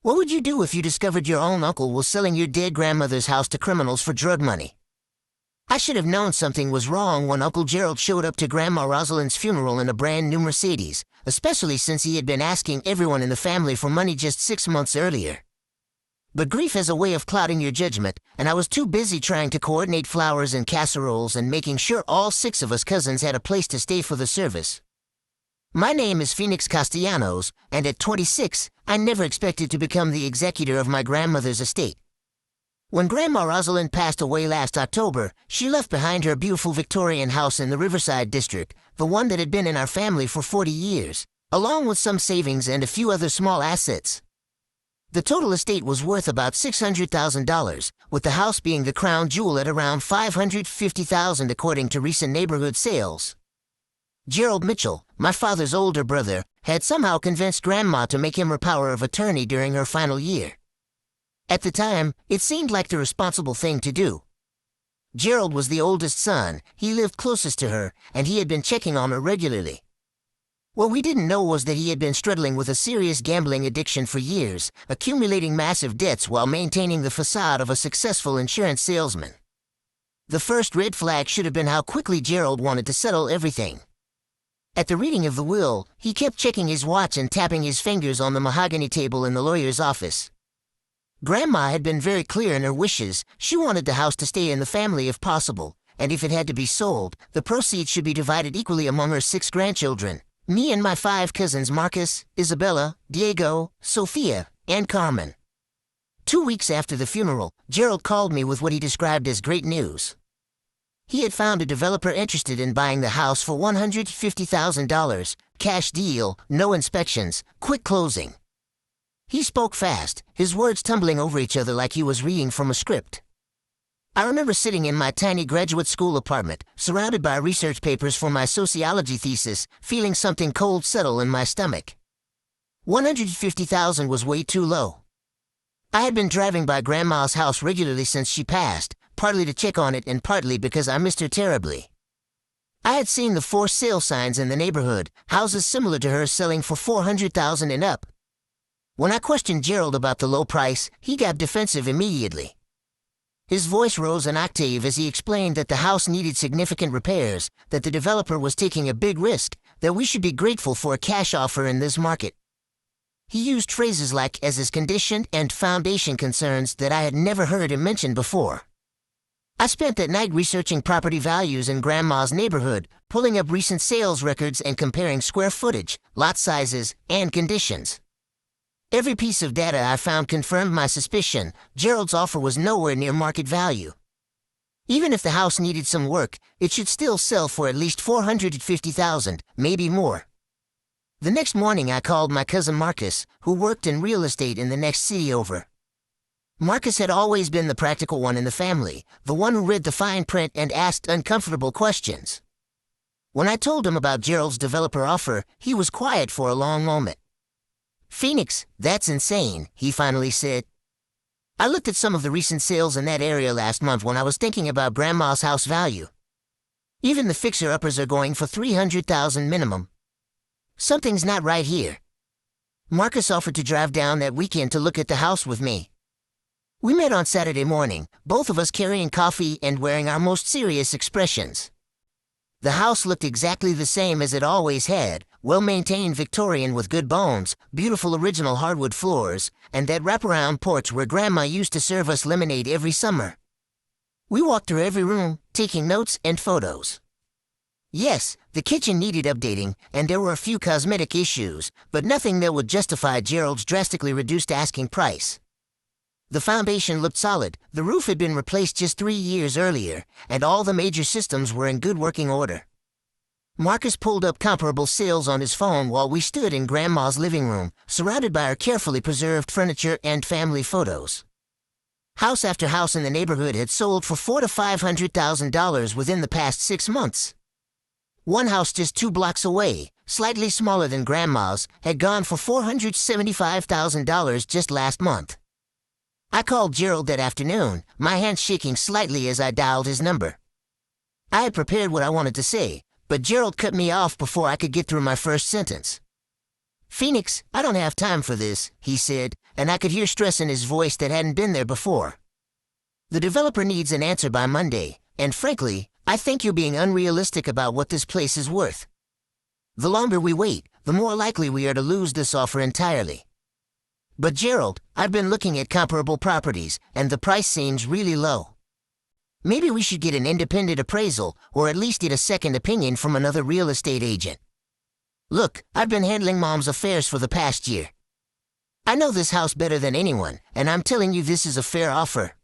What would you do if you discovered your own uncle was selling your dead grandmother's house to criminals for drug money? I should have known something was wrong when Uncle Gerald showed up to Grandma Rosalind's funeral in a brand new Mercedes, especially since he had been asking everyone in the family for money just 6 months earlier. But grief has a way of clouding your judgment, and I was too busy trying to coordinate flowers and casseroles and making sure all 6 of us cousins had a place to stay for the service. My name is Phoenix Castellanos, and at 26, I never expected to become the executor of my grandmother's estate. When Grandma Rosalind passed away last October, she left behind her beautiful Victorian house in the Riverside district, the one that had been in our family for 40 years, along with some savings and a few other small assets. The total estate was worth about $600,000, with the house being the crown jewel at around $550,000 according to recent neighborhood sales. Gerald Mitchell, my father's older brother, had somehow convinced Grandma to make him her power of attorney during her final year. At the time, it seemed like the responsible thing to do. Gerald was the oldest son, he lived closest to her, and he had been checking on her regularly. What we didn't know was that he had been struggling with a serious gambling addiction for years, accumulating massive debts while maintaining the facade of a successful insurance salesman. The first red flag should have been how quickly Gerald wanted to settle everything. At the reading of the will, he kept checking his watch and tapping his fingers on the mahogany table in the lawyer's office. Grandma had been very clear in her wishes. She wanted the house to stay in the family if possible, and if it had to be sold, the proceeds should be divided equally among her 6 grandchildren, me and my 5 cousins Marcus, Isabella, Diego, Sophia, and Carmen. 2 weeks after the funeral, Gerald called me with what he described as great news. He had found a developer interested in buying the house for $150,000, cash deal, no inspections, quick closing. He spoke fast, his words tumbling over each other like he was reading from a script. I remember sitting in my tiny graduate school apartment, surrounded by research papers for my sociology thesis, feeling something cold settle in my stomach. $150,000 was way too low. I had been driving by Grandma's house regularly since she passed, partly to check on it and partly because I missed her terribly. I had seen the for sale signs in the neighborhood, houses similar to hers selling for $400,000 and up. When I questioned Gerald about the low price, he got defensive immediately. His voice rose an octave as he explained that the house needed significant repairs, that the developer was taking a big risk, that we should be grateful for a cash offer in this market. He used phrases like "as is condition" and "foundation concerns" that I had never heard him mention before. I spent that night researching property values in Grandma's neighborhood, pulling up recent sales records and comparing square footage, lot sizes, and conditions. Every piece of data I found confirmed my suspicion. Gerald's offer was nowhere near market value. Even if the house needed some work, it should still sell for at least $450,000, maybe more. The next morning I called my cousin Marcus, who worked in real estate in the next city over. Marcus had always been the practical one in the family, the one who read the fine print and asked uncomfortable questions. When I told him about Gerald's developer offer, he was quiet for a long moment. "Phoenix, that's insane," he finally said. "I looked at some of the recent sales in that area last month when I was thinking about Grandma's house value. Even the fixer-uppers are going for $300,000 minimum. Something's not right here." Marcus offered to drive down that weekend to look at the house with me. We met on Saturday morning, both of us carrying coffee and wearing our most serious expressions. The house looked exactly the same as it always had, well-maintained Victorian with good bones, beautiful original hardwood floors, and that wraparound porch where Grandma used to serve us lemonade every summer. We walked through every room, taking notes and photos. Yes, the kitchen needed updating, and there were a few cosmetic issues, but nothing that would justify Gerald's drastically reduced asking price. The foundation looked solid, the roof had been replaced just 3 years earlier, and all the major systems were in good working order. Marcus pulled up comparable sales on his phone while we stood in Grandma's living room, surrounded by her carefully preserved furniture and family photos. House after house in the neighborhood had sold for $400,000 to $500,000 within the past 6 months. One house just 2 blocks away, slightly smaller than Grandma's, had gone for $475,000 just last month. I called Gerald that afternoon, my hands shaking slightly as I dialed his number. I had prepared what I wanted to say, but Gerald cut me off before I could get through my first sentence. "Phoenix, I don't have time for this," he said, and I could hear stress in his voice that hadn't been there before. The developer needs an answer by Monday, and frankly, I think you're being unrealistic about what this place is worth. The longer we wait, the more likely we are to lose this offer entirely. But Gerald, I've been looking at comparable properties, and the price seems really low. Maybe we should get an independent appraisal, or at least get a second opinion from another real estate agent. Look, I've been handling Mom's affairs for the past year. I know this house better than anyone, and I'm telling you this is a fair offer.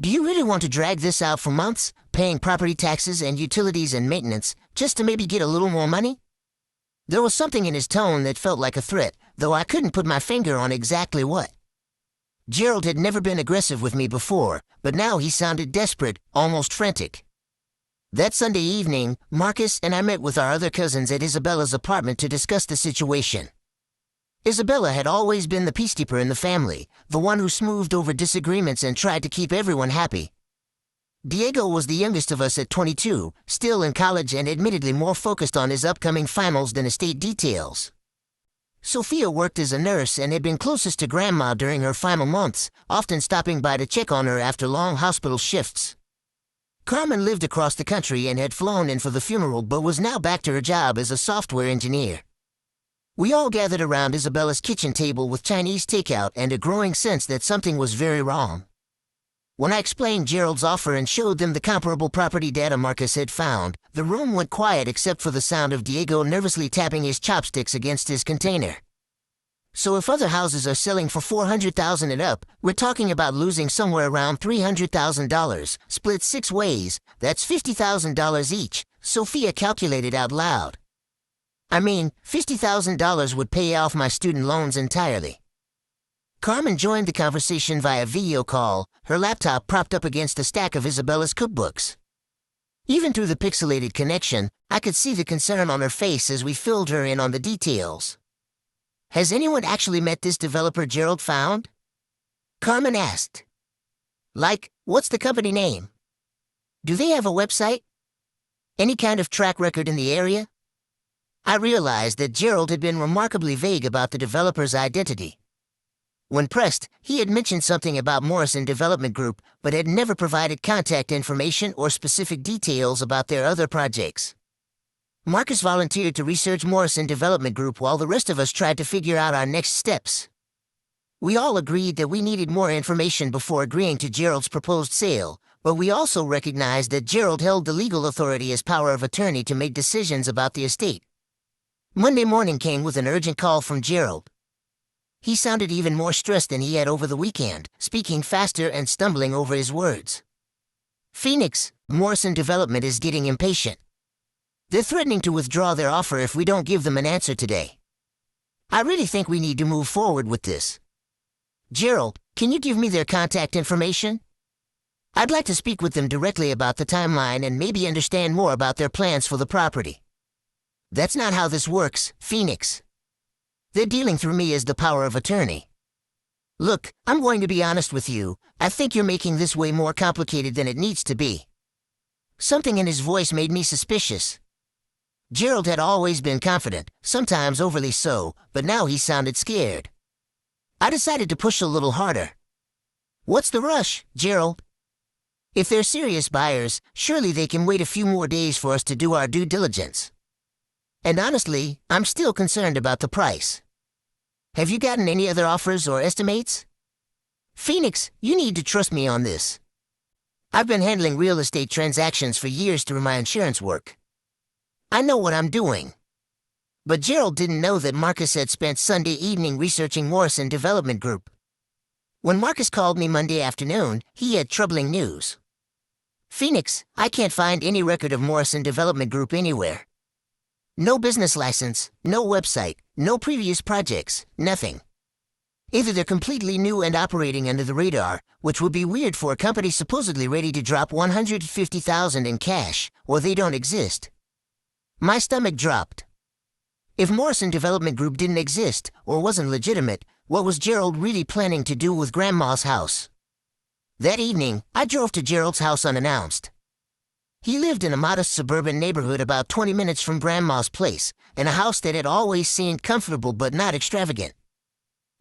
Do you really want to drag this out for months, paying property taxes and utilities and maintenance, just to maybe get a little more money? There was something in his tone that felt like a threat, though I couldn't put my finger on exactly what. Gerald had never been aggressive with me before, but now he sounded desperate, almost frantic. That Sunday evening, Marcus and I met with our other cousins at Isabella's apartment to discuss the situation. Isabella had always been the peacekeeper in the family, the one who smoothed over disagreements and tried to keep everyone happy. Diego was the youngest of us at 22, still in college and admittedly more focused on his upcoming finals than estate details. Sophia worked as a nurse and had been closest to Grandma during her final months, often stopping by to check on her after long hospital shifts. Carmen lived across the country and had flown in for the funeral but was now back to her job as a software engineer. We all gathered around Isabella's kitchen table with Chinese takeout and a growing sense that something was very wrong. When I explained Gerald's offer and showed them the comparable property data Marcus had found, the room went quiet except for the sound of Diego nervously tapping his chopsticks against his container. So if other houses are selling for $400,000 and up, we're talking about losing somewhere around $300,000, split 6 ways, that's $50,000 each, Sophia calculated out loud. I mean, $50,000 would pay off my student loans entirely. Carmen joined the conversation via video call, her laptop propped up against a stack of Isabella's cookbooks. Even through the pixelated connection, I could see the concern on her face as we filled her in on the details. Has anyone actually met this developer Gerald found? Carmen asked. Like, what's the company name? Do they have a website? Any kind of track record in the area? I realized that Gerald had been remarkably vague about the developer's identity. When pressed, he had mentioned something about Morrison Development Group, but had never provided contact information or specific details about their other projects. Marcus volunteered to research Morrison Development Group while the rest of us tried to figure out our next steps. We all agreed that we needed more information before agreeing to Gerald's proposed sale, but we also recognized that Gerald held the legal authority as power of attorney to make decisions about the estate. Monday morning came with an urgent call from Gerald. He sounded even more stressed than he had over the weekend, speaking faster and stumbling over his words. Phoenix, Morrison Development is getting impatient. They're threatening to withdraw their offer if we don't give them an answer today. I really think we need to move forward with this. Gerald, can you give me their contact information? I'd like to speak with them directly about the timeline and maybe understand more about their plans for the property. That's not how this works, Phoenix. They're dealing through me as the power of attorney. Look, I'm going to be honest with you. I think you're making this way more complicated than it needs to be. Something in his voice made me suspicious. Gerald had always been confident, sometimes overly so, but now he sounded scared. I decided to push a little harder. What's the rush, Gerald? If they're serious buyers, surely they can wait a few more days for us to do our due diligence. And honestly, I'm still concerned about the price. Have you gotten any other offers or estimates? Phoenix, you need to trust me on this. I've been handling real estate transactions for years through my insurance work. I know what I'm doing. But Gerald didn't know that Marcus had spent Sunday evening researching Morrison Development Group. When Marcus called me Monday afternoon, he had troubling news. Phoenix, I can't find any record of Morrison Development Group anywhere. No business license, no website, no previous projects, nothing. Either they're completely new and operating under the radar, which would be weird for a company supposedly ready to drop $150,000 in cash, or they don't exist. My stomach dropped. If Morrison Development Group didn't exist, or wasn't legitimate, what was Gerald really planning to do with Grandma's house? That evening, I drove to Gerald's house unannounced. He lived in a modest suburban neighborhood about 20 minutes from Grandma's place, in a house that had always seemed comfortable but not extravagant.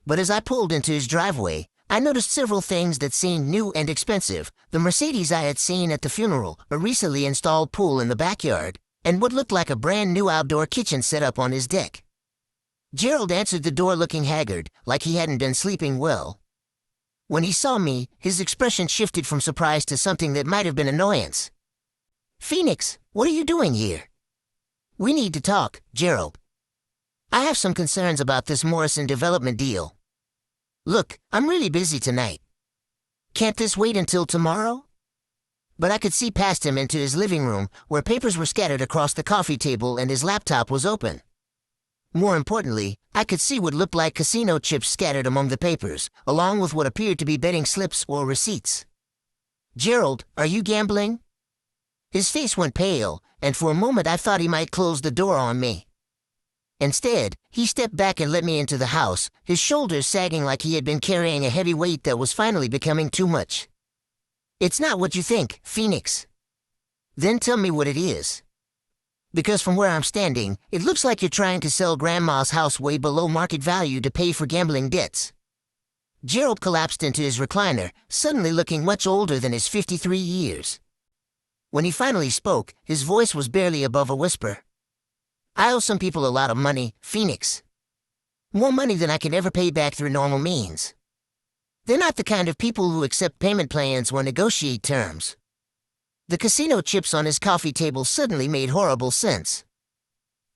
But as I pulled into his driveway, I noticed several things that seemed new and expensive: the Mercedes I had seen at the funeral, a recently installed pool in the backyard, and what looked like a brand new outdoor kitchen set up on his deck. Gerald answered the door looking haggard, like he hadn't been sleeping well. When he saw me, his expression shifted from surprise to something that might have been annoyance. "Phoenix, what are you doing here?" "We need to talk, Gerald. I have some concerns about this Morrison development deal. Look, I'm really busy tonight. Can't this wait until tomorrow?" But I could see past him into his living room, where papers were scattered across the coffee table and his laptop was open. More importantly, I could see what looked like casino chips scattered among the papers, along with what appeared to be betting slips or receipts. "Gerald, are you gambling?" His face went pale, and for a moment I thought he might close the door on me. Instead, he stepped back and let me into the house, his shoulders sagging like he had been carrying a heavy weight that was finally becoming too much. "It's not what you think, Phoenix." "Then tell me what it is. Because from where I'm standing, it looks like you're trying to sell Grandma's house way below market value to pay for gambling debts." Gerald collapsed into his recliner, suddenly looking much older than his 53 years. When he finally spoke, his voice was barely above a whisper. "I owe some people a lot of money, Phoenix. More money than I can ever pay back through normal means. They're not the kind of people who accept payment plans or negotiate terms." The casino chips on his coffee table suddenly made horrible sense.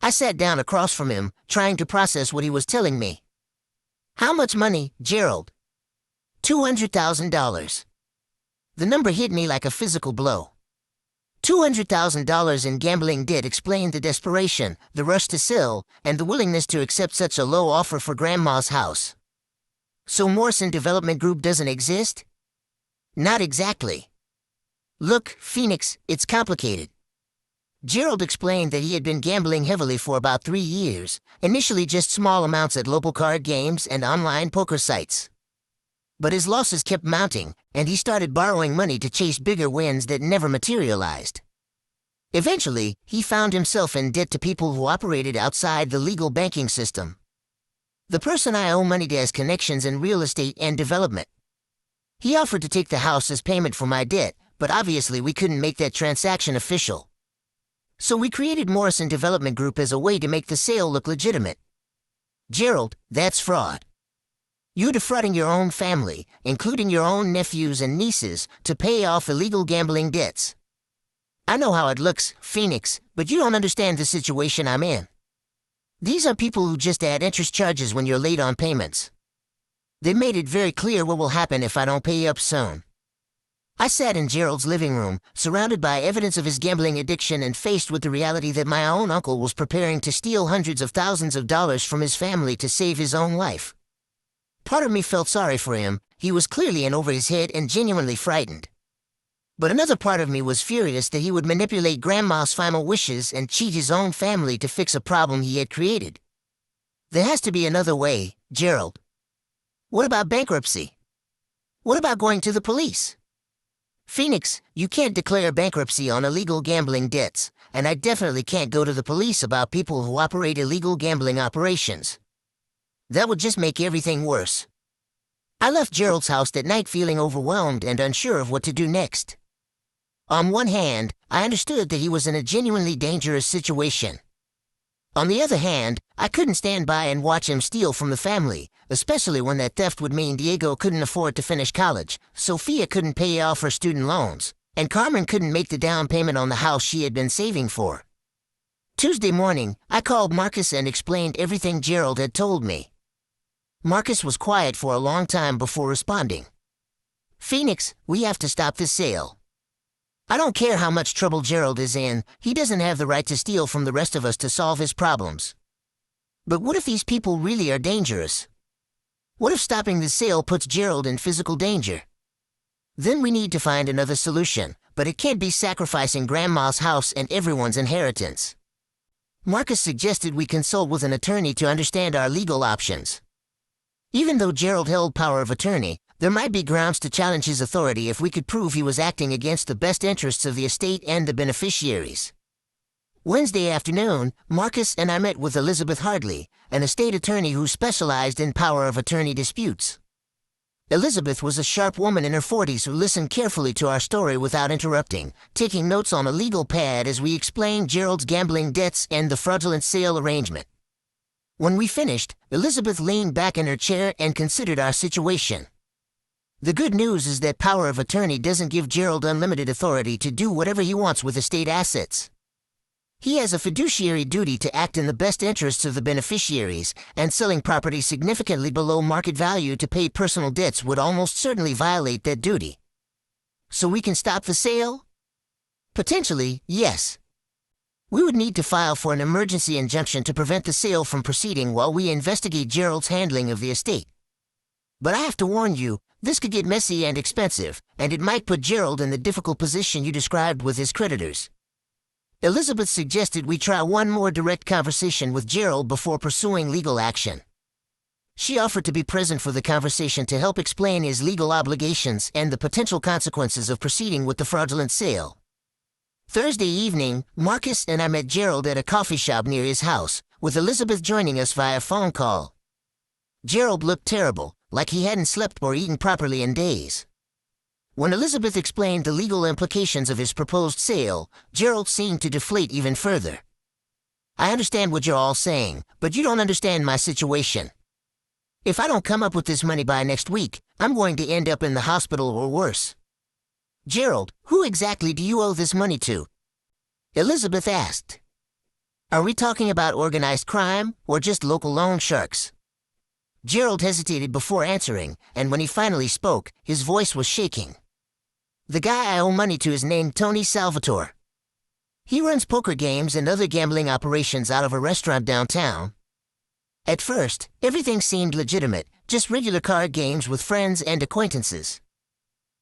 I sat down across from him, trying to process what he was telling me. "How much money, Gerald?" $200,000. The number hit me like a physical blow. $200,000 in gambling debt explained the desperation, the rush to sell, and the willingness to accept such a low offer for Grandma's house. So Morrison Development Group doesn't exist? Not exactly. Look, Phoenix, it's complicated. Gerald explained that he had been gambling heavily for about 3 years, initially just small amounts at local card games and online poker sites. But his losses kept mounting, and he started borrowing money to chase bigger wins that never materialized. Eventually, he found himself in debt to people who operated outside the legal banking system. The person I owe money to has connections in real estate and development. He offered to take the house as payment for my debt, but obviously we couldn't make that transaction official. So we created Morrison Development Group as a way to make the sale look legitimate. Gerald, that's fraud. You're defrauding your own family, including your own nephews and nieces, to pay off illegal gambling debts. I know how it looks, Phoenix, but you don't understand the situation I'm in. These are people who just add interest charges when you're late on payments. They made it very clear what will happen if I don't pay up soon. I sat in Gerald's living room, surrounded by evidence of his gambling addiction and faced with the reality that my own uncle was preparing to steal hundreds of thousands of dollars from his family to save his own life. Part of me felt sorry for him. He was clearly in over his head and genuinely frightened. But another part of me was furious that he would manipulate Grandma's final wishes and cheat his own family to fix a problem he had created. There has to be another way, Gerald. What about bankruptcy? What about going to the police? Phoenix, you can't declare bankruptcy on illegal gambling debts, and I definitely can't go to the police about people who operate illegal gambling operations. That would just make everything worse. I left Gerald's house that night feeling overwhelmed and unsure of what to do next. On one hand, I understood that he was in a genuinely dangerous situation. On the other hand, I couldn't stand by and watch him steal from the family, especially when that theft would mean Diego couldn't afford to finish college, Sophia couldn't pay off her student loans, and Carmen couldn't make the down payment on the house she had been saving for. Tuesday morning, I called Marcus and explained everything Gerald had told me. Marcus was quiet for a long time before responding. Phoenix, we have to stop this sale. I don't care how much trouble Gerald is in, he doesn't have the right to steal from the rest of us to solve his problems. But what if these people really are dangerous? What if stopping the sale puts Gerald in physical danger? Then we need to find another solution, but it can't be sacrificing Grandma's house and everyone's inheritance. Marcus suggested we consult with an attorney to understand our legal options. Even though Gerald held power of attorney, there might be grounds to challenge his authority if we could prove he was acting against the best interests of the estate and the beneficiaries. Wednesday afternoon, Marcus and I met with Elizabeth Hardley, an estate attorney who specialized in power of attorney disputes. Elizabeth was a sharp woman in her 40s who listened carefully to our story without interrupting, taking notes on a legal pad as we explained Gerald's gambling debts and the fraudulent sale arrangement. When we finished, Elizabeth leaned back in her chair and considered our situation. The good news is that power of attorney doesn't give Gerald unlimited authority to do whatever he wants with estate assets. He has a fiduciary duty to act in the best interests of the beneficiaries, and selling property significantly below market value to pay personal debts would almost certainly violate that duty. So we can stop the sale? Potentially, yes. We would need to file for an emergency injunction to prevent the sale from proceeding while we investigate Gerald's handling of the estate. But I have to warn you, this could get messy and expensive, and it might put Gerald in the difficult position you described with his creditors. Elizabeth suggested we try one more direct conversation with Gerald before pursuing legal action. She offered to be present for the conversation to help explain his legal obligations and the potential consequences of proceeding with the fraudulent sale. Thursday evening, Marcus and I met Gerald at a coffee shop near his house, with Elizabeth joining us via phone call. Gerald looked terrible, like he hadn't slept or eaten properly in days. When Elizabeth explained the legal implications of his proposed sale, Gerald seemed to deflate even further. I understand what you're all saying, but you don't understand my situation. If I don't come up with this money by next week, I'm going to end up in the hospital or worse. Gerald, who exactly do you owe this money to? Elizabeth asked. Are we talking about organized crime or just local loan sharks? Gerald hesitated before answering, and when he finally spoke, his voice was shaking. The guy I owe money to is named Tony Salvatore. He runs poker games and other gambling operations out of a restaurant downtown. At first, everything seemed legitimate, just regular card games with friends and acquaintances.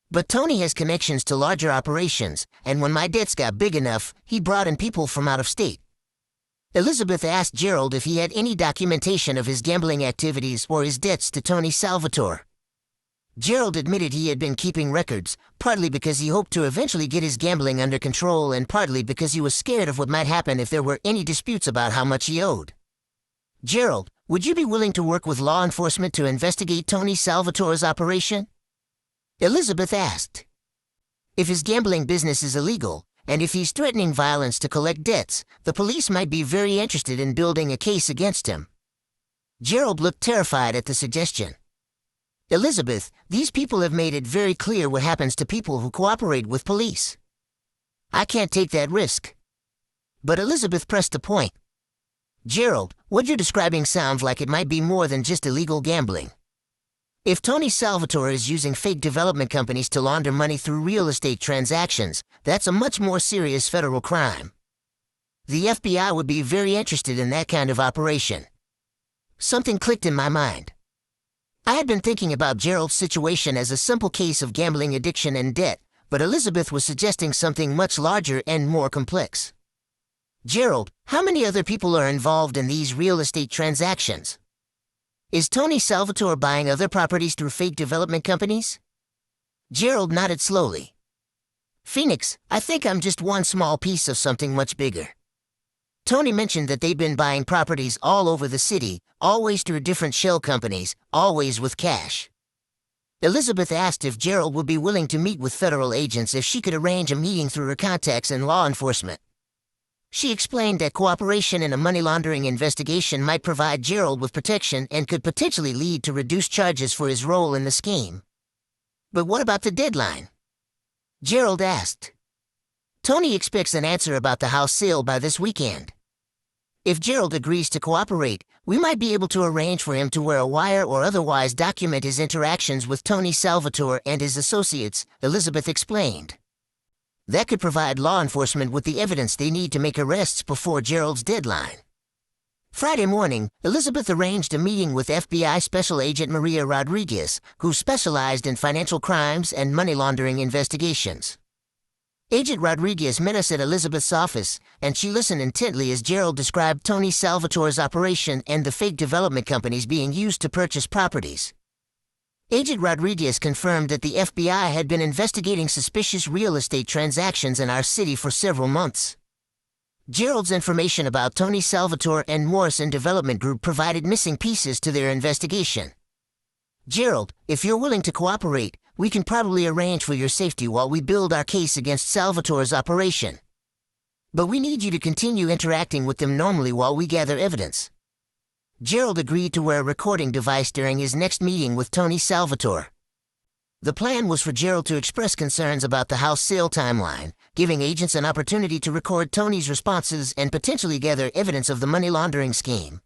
But Tony has connections to larger operations, and when my debts got big enough, he brought in people from out of state. Elizabeth asked Gerald if he had any documentation of his gambling activities or his debts to Tony Salvatore. Gerald admitted he had been keeping records, partly because he hoped to eventually get his gambling under control and partly because he was scared of what might happen if there were any disputes about how much he owed. Gerald, would you be willing to work with law enforcement to investigate Tony Salvatore's operation? Elizabeth asked. If his gambling business is illegal, and if he's threatening violence to collect debts, the police might be very interested in building a case against him. Gerald looked terrified at the suggestion. Elizabeth, these people have made it very clear what happens to people who cooperate with police. I can't take that risk. But Elizabeth pressed the point. Gerald, what you're describing sounds like it might be more than just illegal gambling. If Tony Salvatore is using fake development companies to launder money through real estate transactions, that's a much more serious federal crime. The FBI would be very interested in that kind of operation. Something clicked in my mind. I had been thinking about Gerald's situation as a simple case of gambling addiction and debt, but Elizabeth was suggesting something much larger and more complex. Gerald, how many other people are involved in these real estate transactions? Is Tony Salvatore buying other properties through fake development companies? Gerald nodded slowly. Phoenix, I think I'm just one small piece of something much bigger. Tony mentioned that they've been buying properties all over the city, always through different shell companies, always with cash. Elizabeth asked if Gerald would be willing to meet with federal agents if she could arrange a meeting through her contacts in law enforcement. She explained that cooperation in a money laundering investigation might provide Gerald with protection and could potentially lead to reduced charges for his role in the scheme. But what about the deadline? Gerald asked. Tony expects an answer about the house sale by this weekend. If Gerald agrees to cooperate, we might be able to arrange for him to wear a wire or otherwise document his interactions with Tony Salvatore and his associates, Elizabeth explained. That could provide law enforcement with the evidence they need to make arrests before Gerald's deadline. Friday morning, Elizabeth arranged a meeting with FBI Special Agent Maria Rodriguez, who specialized in financial crimes and money laundering investigations. Agent Rodriguez met us at Elizabeth's office, and she listened intently as Gerald described Tony Salvatore's operation and the fake development companies being used to purchase properties. Agent Rodriguez confirmed that the FBI had been investigating suspicious real estate transactions in our city for several months. Gerald's information about Tony Salvatore and Morrison Development Group provided missing pieces to their investigation. Gerald, if you're willing to cooperate, we can probably arrange for your safety while we build our case against Salvatore's operation. But we need you to continue interacting with them normally while we gather evidence. Gerald agreed to wear a recording device during his next meeting with Tony Salvatore. The plan was for Gerald to express concerns about the house sale timeline, giving agents an opportunity to record Tony's responses and potentially gather evidence of the money laundering scheme.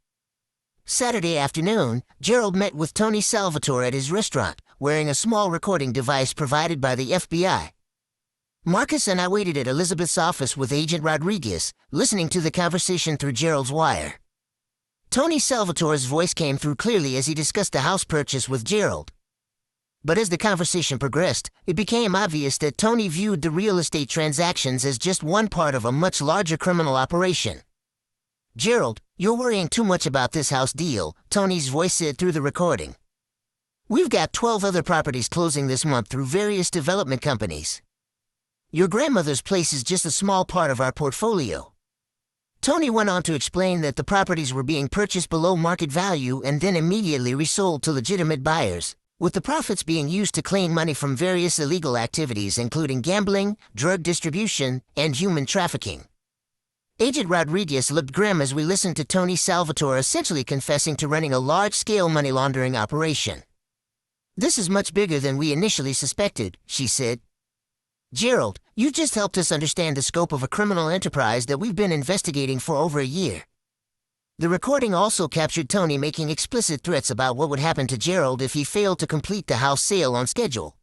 Saturday afternoon, Gerald met with Tony Salvatore at his restaurant, wearing a small recording device provided by the FBI. Marcus and I waited at Elizabeth's office with Agent Rodriguez, listening to the conversation through Gerald's wire. Tony Salvatore's voice came through clearly as he discussed the house purchase with Gerald. But as the conversation progressed, it became obvious that Tony viewed the real estate transactions as just one part of a much larger criminal operation. "Gerald, you're worrying too much about this house deal," Tony's voice said through the recording. "We've got 12 other properties closing this month through various development companies. Your grandmother's place is just a small part of our portfolio." Tony went on to explain that the properties were being purchased below market value and then immediately resold to legitimate buyers, with the profits being used to claim money from various illegal activities including gambling, drug distribution, and human trafficking. Agent Rodriguez looked grim as we listened to Tony Salvatore essentially confessing to running a large-scale money laundering operation. "This is much bigger than we initially suspected," she said. "Gerald, you just helped us understand the scope of a criminal enterprise that we've been investigating for over a year." The recording also captured Tony making explicit threats about what would happen to Gerald if he failed to complete the house sale on schedule.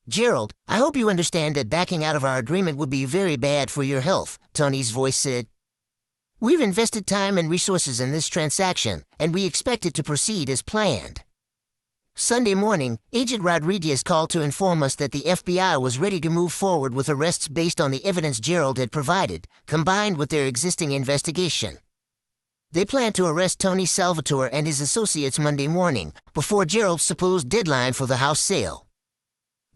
"Gerald, I hope you understand that backing out of our agreement would be very bad for your health," Tony's voice said. "We've invested time and resources in this transaction, and we expect it to proceed as planned." Sunday morning, Agent Rodriguez called to inform us that the FBI was ready to move forward with arrests based on the evidence Gerald had provided, combined with their existing investigation. They planned to arrest Tony Salvatore and his associates Monday morning, before Gerald's supposed deadline for the house sale.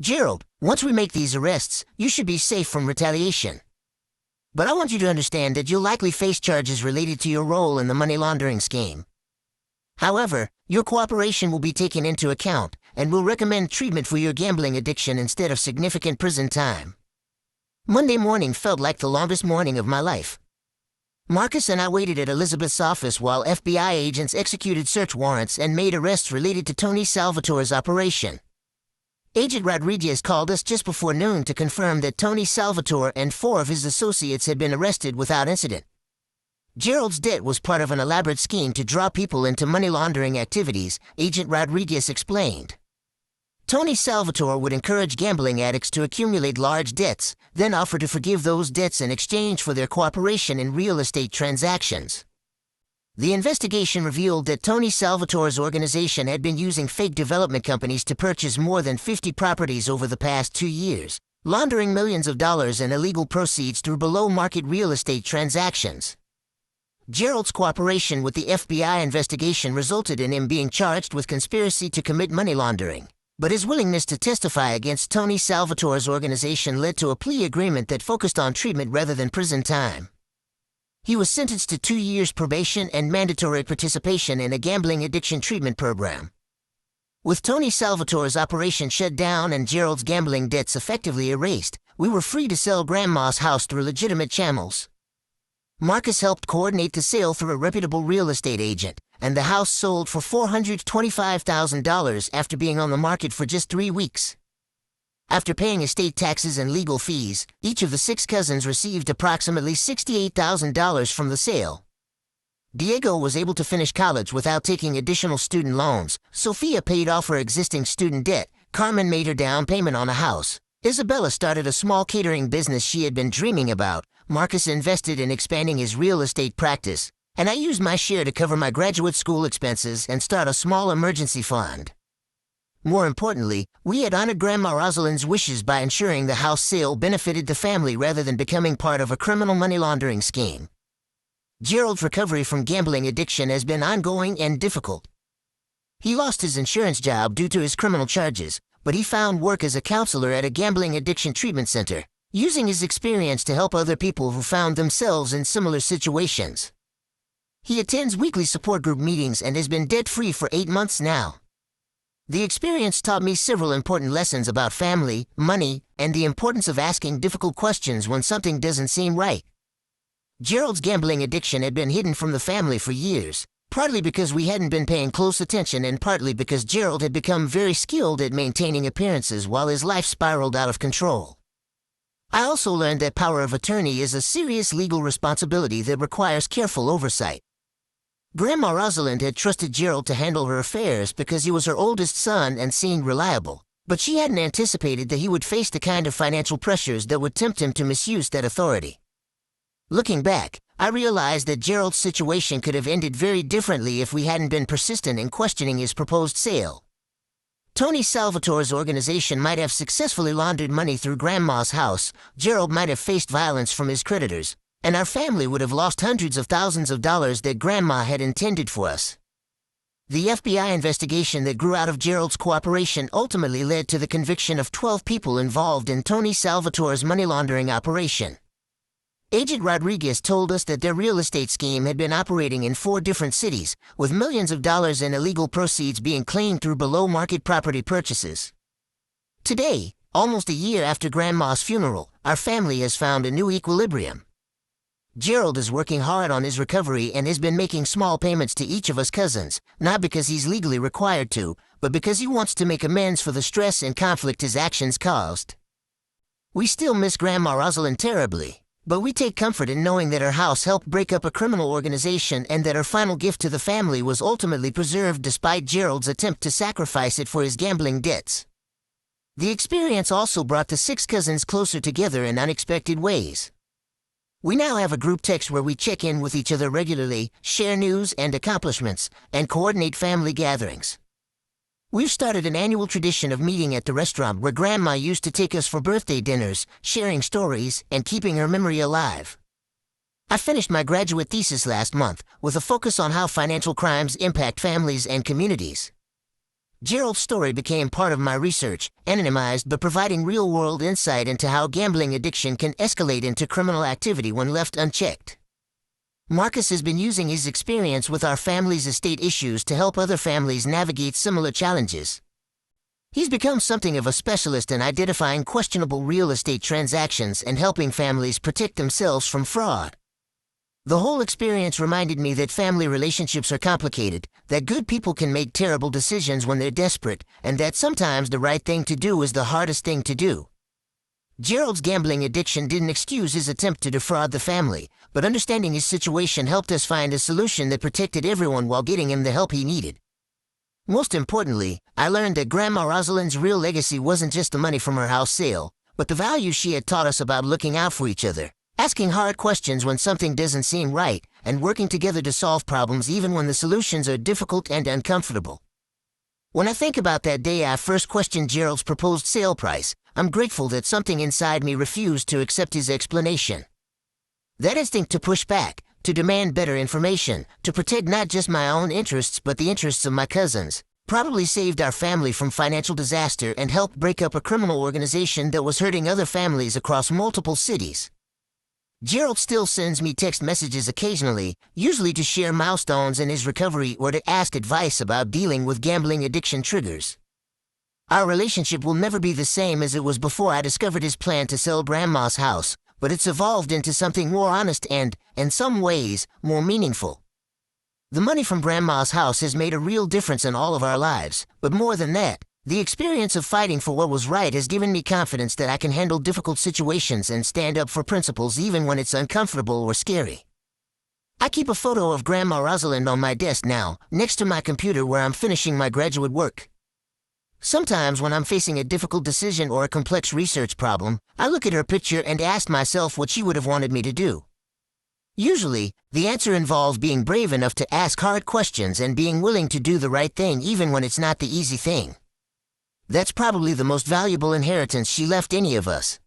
"Gerald, once we make these arrests, you should be safe from retaliation. But I want you to understand that you'll likely face charges related to your role in the money laundering scheme. However, your cooperation will be taken into account, and we'll recommend treatment for your gambling addiction instead of significant prison time." Monday morning felt like the longest morning of my life. Marcus and I waited at Elizabeth's office while FBI agents executed search warrants and made arrests related to Tony Salvatore's operation. Agent Rodriguez called us just before noon to confirm that Tony Salvatore and 4 of his associates had been arrested without incident. Gerald's debt was part of an elaborate scheme to draw people into money laundering activities, Agent Rodriguez explained. Tony Salvatore would encourage gambling addicts to accumulate large debts, then offer to forgive those debts in exchange for their cooperation in real estate transactions. The investigation revealed that Tony Salvatore's organization had been using fake development companies to purchase more than 50 properties over the past 2 years, laundering millions of dollars in illegal proceeds through below-market real estate transactions. Gerald's cooperation with the FBI investigation resulted in him being charged with conspiracy to commit money laundering. But his willingness to testify against Tony Salvatore's organization led to a plea agreement that focused on treatment rather than prison time. He was sentenced to 2 years probation and mandatory participation in a gambling addiction treatment program. With Tony Salvatore's operation shut down and Gerald's gambling debts effectively erased, we were free to sell Grandma's house through legitimate channels. Marcus helped coordinate the sale through a reputable real estate agent, and the house sold for $425,000 after being on the market for just 3 weeks. After paying estate taxes and legal fees, each of the 6 cousins received approximately $68,000 from the sale. Diego was able to finish college without taking additional student loans. Sophia paid off her existing student debt. Carmen made her down payment on a house. Isabella started a small catering business she had been dreaming about. Marcus invested in expanding his real estate practice, and I used my share to cover my graduate school expenses and start a small emergency fund. More importantly, we had honored Grandma Rosalind's wishes by ensuring the house sale benefited the family rather than becoming part of a criminal money laundering scheme. Gerald's recovery from gambling addiction has been ongoing and difficult. He lost his insurance job due to his criminal charges, but he found work as a counselor at a gambling addiction treatment center. using his experience to help other people who found themselves in similar situations. He attends weekly support group meetings and has been debt-free for 8 months now. The experience taught me several important lessons about family, money, and the importance of asking difficult questions when something doesn't seem right. Gerald's gambling addiction had been hidden from the family for years, partly because we hadn't been paying close attention and partly because Gerald had become very skilled at maintaining appearances while his life spiraled out of control. I also learned that power of attorney is a serious legal responsibility that requires careful oversight. Grandma Rosalind had trusted Gerald to handle her affairs because he was her oldest son and seemed reliable, but she hadn't anticipated that he would face the kind of financial pressures that would tempt him to misuse that authority. Looking back, I realized that Gerald's situation could have ended very differently if we hadn't been persistent in questioning his proposed sale. Tony Salvatore's organization might have successfully laundered money through Grandma's house, Gerald might have faced violence from his creditors, and our family would have lost hundreds of thousands of dollars that Grandma had intended for us. The FBI investigation that grew out of Gerald's cooperation ultimately led to the conviction of 12 people involved in Tony Salvatore's money laundering operation. Agent Rodriguez told us that their real estate scheme had been operating in 4 different cities, with millions of dollars in illegal proceeds being claimed through below-market property purchases. Today, almost a year after Grandma's funeral, our family has found a new equilibrium. Gerald is working hard on his recovery and has been making small payments to each of us cousins, not because he's legally required to, but because he wants to make amends for the stress and conflict his actions caused. We still miss Grandma Rosalind terribly, but we take comfort in knowing that her house helped break up a criminal organization and that her final gift to the family was ultimately preserved despite Gerald's attempt to sacrifice it for his gambling debts. The experience also brought the 6 cousins closer together in unexpected ways. We now have a group text where we check in with each other regularly, share news and accomplishments, and coordinate family gatherings. We've started an annual tradition of meeting at the restaurant where Grandma used to take us for birthday dinners, sharing stories, and keeping her memory alive. I finished my graduate thesis last month, with a focus on how financial crimes impact families and communities. Gerald's story became part of my research, anonymized but providing real-world insight into how gambling addiction can escalate into criminal activity when left unchecked. Marcus has been using his experience with our family's estate issues to help other families navigate similar challenges. He's become something of a specialist in identifying questionable real estate transactions and helping families protect themselves from fraud. The whole experience reminded me that family relationships are complicated, that good people can make terrible decisions when they're desperate, and that sometimes the right thing to do is the hardest thing to do. Gerald's gambling addiction didn't excuse his attempt to defraud the family, but understanding his situation helped us find a solution that protected everyone while getting him the help he needed. Most importantly, I learned that Grandma Rosalind's real legacy wasn't just the money from her house sale, but the values she had taught us about looking out for each other, asking hard questions when something doesn't seem right, and working together to solve problems even when the solutions are difficult and uncomfortable. When I think about that day I first questioned Gerald's proposed sale price, I'm grateful that something inside me refused to accept his explanation. That instinct to push back, to demand better information, to protect not just my own interests but the interests of my cousins, probably saved our family from financial disaster and helped break up a criminal organization that was hurting other families across multiple cities. Gerald still sends me text messages occasionally, usually to share milestones in his recovery or to ask advice about dealing with gambling addiction triggers. Our relationship will never be the same as it was before I discovered his plan to sell Grandma's house, but it's evolved into something more honest and, in some ways, more meaningful. The money from Grandma's house has made a real difference in all of our lives, but more than that, the experience of fighting for what was right has given me confidence that I can handle difficult situations and stand up for principles even when it's uncomfortable or scary. I keep a photo of Grandma Rosalind on my desk now, next to my computer where I'm finishing my graduate work. Sometimes when I'm facing a difficult decision or a complex research problem, I look at her picture and ask myself what she would have wanted me to do. Usually, the answer involves being brave enough to ask hard questions and being willing to do the right thing even when it's not the easy thing. That's probably the most valuable inheritance she left any of us.